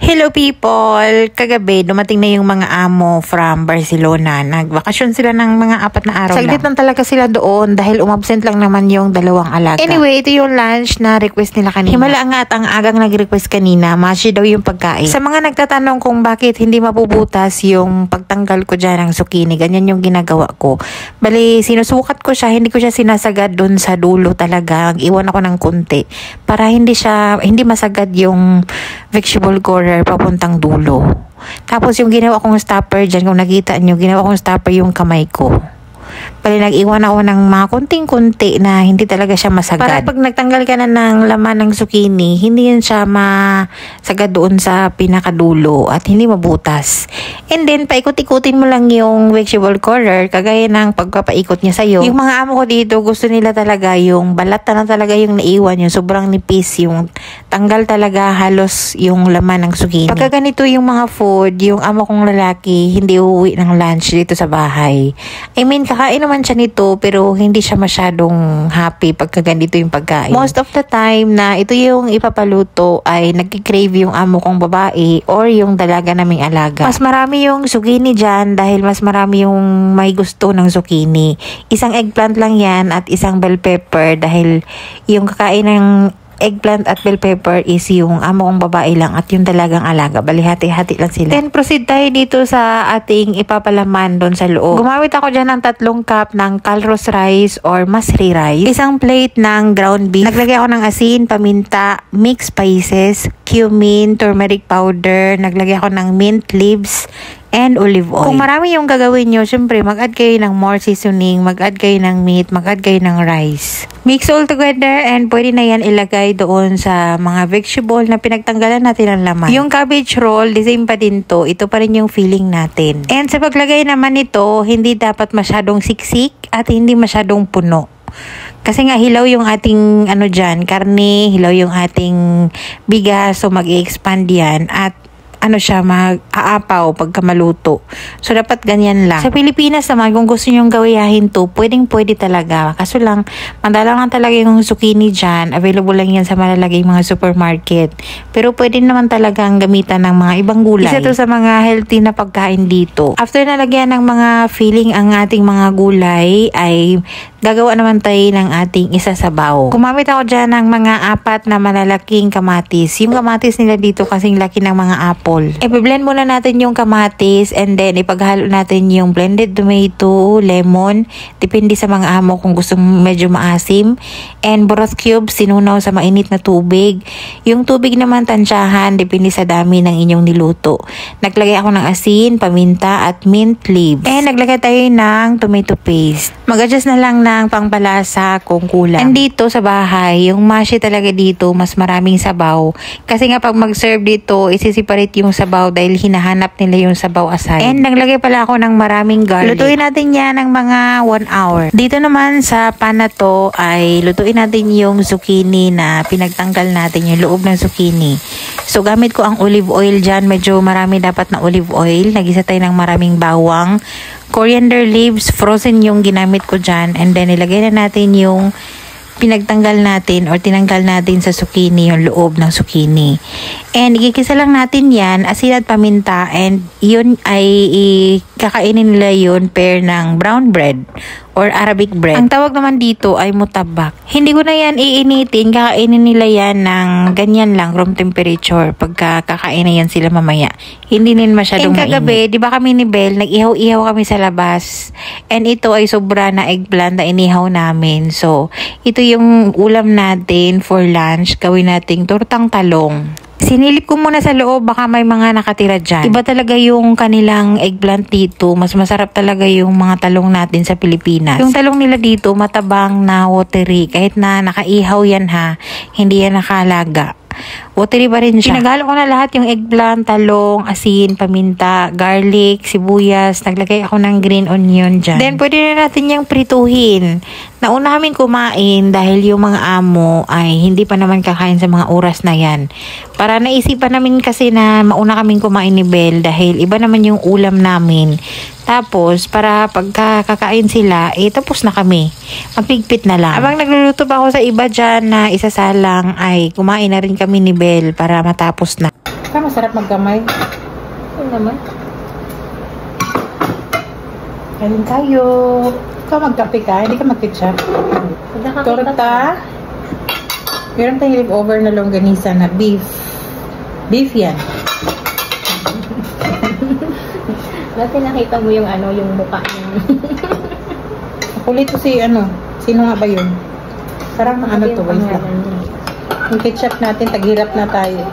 Hello people! Kagabi, dumating na yung mga amo from Barcelona. Nagbakasyon sila ng mga 4 na araw Saglit lang talaga sila doon dahil umabsent lang naman yung 2 alaga. Anyway, ito yung lunch na request nila kanina. Himala nga at ang agang nag-request kanina, mashi daw yung pagkain. Sa mga nagtatanong kung bakit hindi mapubutas yung pagtanggal ko dyan ng zucchini, ganyan yung ginagawa ko. Bali, sinusukat ko siya, hindi ko siya sinasagad doon sa dulo talaga. Iwan ako ng konti para hindi masagad yung vegetable corer papuntang dulo. Tapos yung ginawa kong stopper dyan, kung nakita nyo, ginawa kong stopper yung kamay ko. Bali, nag-iwan ako ng mga kunting-kunti na hindi talaga siya masagad. Para pag nagtanggal ka na ng laman ng zucchini, hindi yan siya masagad doon sa pinakadulo at hindi mabutas. And then, paikot-ikutin mo lang yung vegetable corer, kagaya ng pagpapaikot niya sa'yo. Yung mga amo ko dito, gusto nila talaga yung balat na talaga yung naiwan, yung sobrang nipis, yung tanggal talaga halos yung laman ng zucchini. Pagka ganito yung mga food, yung amo kong lalaki, hindi uuwi ng lunch dito sa bahay. I mean, kakain naman siya nito pero hindi siya masyadong happy pagka ganito yung pagkain. Most of the time na ito yung ipapaluto ay nagkikrave yung amo kong babae or yung dalaga naming alaga. Mas marami yung zucchini dyan dahil mas marami yung may gusto ng zucchini. Isang eggplant lang yan at isang bell pepper dahil yung kakain ng eggplant at bell pepper is yung amo kong babae lang at yung dalagang alaga. Bali, hati-hati lang sila. Then, proceed tayo dito sa ating ipapalaman doon sa loob. Gumamit ako dyan ng 3 cup ng calrose rice or masri rice. Isang plate ng ground beef. Naglagay ako ng asin, paminta, mixed spices, cumin, turmeric powder. Naglagay ako ng mint leaves, and olive oil. Kung marami yung gagawin nyo, syempre mag-add kayo ng more seasoning, mag-add kayo ng meat, mag-add kayo ng rice. Mix all together and pwede na yan ilagay doon sa mga vegetable na pinagtanggalan natin ng laman. Yung cabbage roll, the same pa din to. Ito pa rin yung feeling natin. And sa paglagay naman nito, hindi dapat masyadong siksik at hindi masyadong puno. Kasi nga hilaw yung ating karne, hilaw yung ating bigas, so mag-i-expand yan at mag-aapaw pagka maluto. So, dapat ganyan lang. Sa Pilipinas naman, kung gusto nyong gawayahin to, pwedeng-pwede talaga. Kaso lang, madalang lang talaga yung zucchini dyan. Available lang yan sa malalagay mga supermarket. Pero pwede naman talagang gamitan ng mga ibang gulay. Isa to sa mga healthy na pagkain dito. After nalagyan ng mga filling ang ating mga gulay, ay gagawa naman tayo ng ating isasabaw. Gumamit ako dyan ng mga 4 na malalaking kamatis. Yung kamatis nila dito kasing laki ng mga apple. I-blend muna natin yung kamatis and then ipaghalo natin yung blended tomato, lemon, depende sa mga amo kung gusto medyo maasim, and broth cubes, sinunaw sa mainit na tubig. Yung tubig naman tansyahan, depende sa dami ng inyong niluto. Naglagay ako ng asin, paminta, at mint leaves. And naglagay tayo ng tomato paste. Mag-adjust na lang ng pangpalasa kung kulang. And dito sa bahay, yung mashi talaga dito, mas maraming sabaw. Kasi nga pag mag-serve dito, isi-separate yung sabaw dahil hinahanap nila yung sabaw aside. And naglagay pala ako ng maraming garlic. Lutuin natin yan ng mga 1 hour. Dito naman sa pan na to ay lutuin natin yung zucchini na pinagtanggal natin, yung loob ng zucchini. So gamit ko ang olive oil dyan. Medyo marami dapat na olive oil. Nagisa tayo ng maraming bawang. Coriander leaves, frozen yung ginamit ko dyan. And then ilagay na natin yung pinagtanggal natin or tinanggal natin sa zucchini, yung loob ng zucchini. And igigisa lang natin yan, asin at paminta, and yun ay kakainin nila yun pair ng brown bread or Arabic bread. Ang tawag naman dito ay mutabak. Hindi ko na yan iinitin, kakainin nila yan ng ganyan lang, room temperature, pagka kakain na yan sila mamaya. Hindi nila masyadong mainit. And kagabi, di ba kami ni Belle, nag-ihaw-ihaw kami sa labas. And ito ay sobra na eggplant na inihaw namin. So, ito yung ulam natin for lunch. Gawin nating tortang talong. Sinilip ko muna sa loob, baka may mga nakatira dyan. Iba talaga yung kanilang eggplant dito. Mas masarap talaga yung mga talong natin sa Pilipinas. Yung talong nila dito, matabang na watery. Kahit na nakaihaw yan hindi yan nakalaga. Watery pa rin siya. Pinagalo ko na lahat yung eggplant, talong, asin, paminta, garlic, sibuyas. Naglagay ako ng green onion dyan. Then, pwede na natin yung prituhin. Nauna kaming kumain dahil yung mga amo ay hindi pa naman kakain sa mga oras na yan. Para naisipan namin kasi na mauna kaming kumain ni Belle dahil iba naman yung ulam namin. Tapos, para pagkakakain sila, tapos na kami. Mapigpit na lang. Habang nagluluto pa ako sa iba dyan na isasalang, ay kumain na rin kami ni Belle para matapos na. Kaya masarap magkamay. Oo naman. Kain tayo. Ikaw magkape ka, hindi ka mag-ketchup. Torta. Meron tayong leftover na longganisa na beef. Beef yan. Dati nakita mo yung ano, yung mukha niya. Kulit ko si ano, sino nga ba yun? Parang ano to, wait lang. Yung ketchup natin, taghirap na tayo.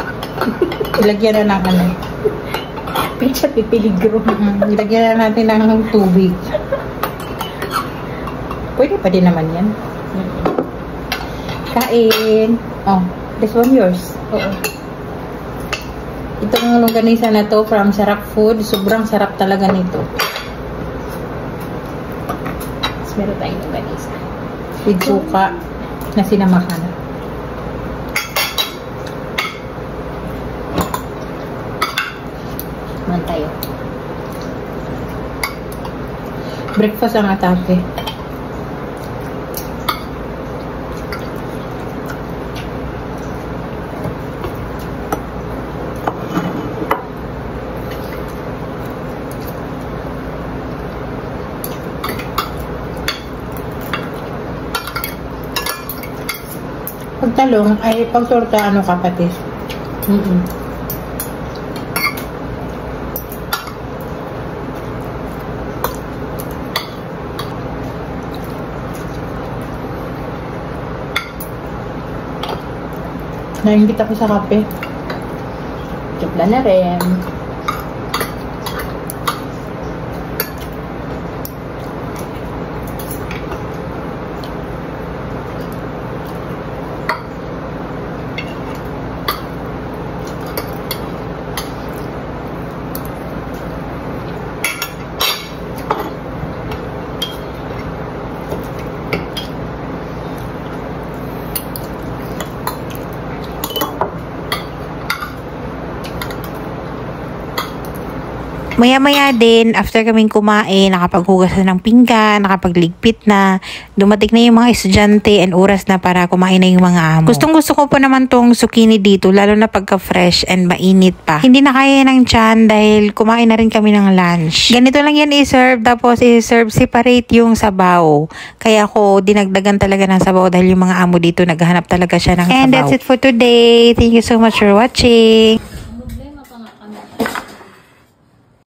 Ilagyan na ng ano. Ketchup ipiligro. Ilagyan na natin ng tubig. Pwede pa din naman yan. Kain. Oh, this one yours. Oo. Itong longganisa na to from Sarap Food. Sobrang sarap talaga nito. Tapos meron tayong longganisa. With suka na sinamakan. Man tayo. Breakfast ang atake. Pagtalong ay pagtorta ano kapatid. Nainggit ako sa kape. Chupla na rin. Maya-maya din, after kaming kumain, nakapaghugas na ng pinggan, nakapagligpit na, dumating na yung mga estudyante and oras na para kumain na yung mga amo. Gustong-gusto ko pa naman tong zucchini dito, lalo na pagka-fresh and mainit pa. Hindi na kaya ng tiyan dahil kumain na rin kami ng lunch. Ganito lang yan i-serve, tapos i-serve separate yung sabaw. Kaya ako dinagdagan talaga ng sabaw dahil yung mga amo dito naghahanap talaga siya ng sabaw. And that's it for today. Thank you so much for watching.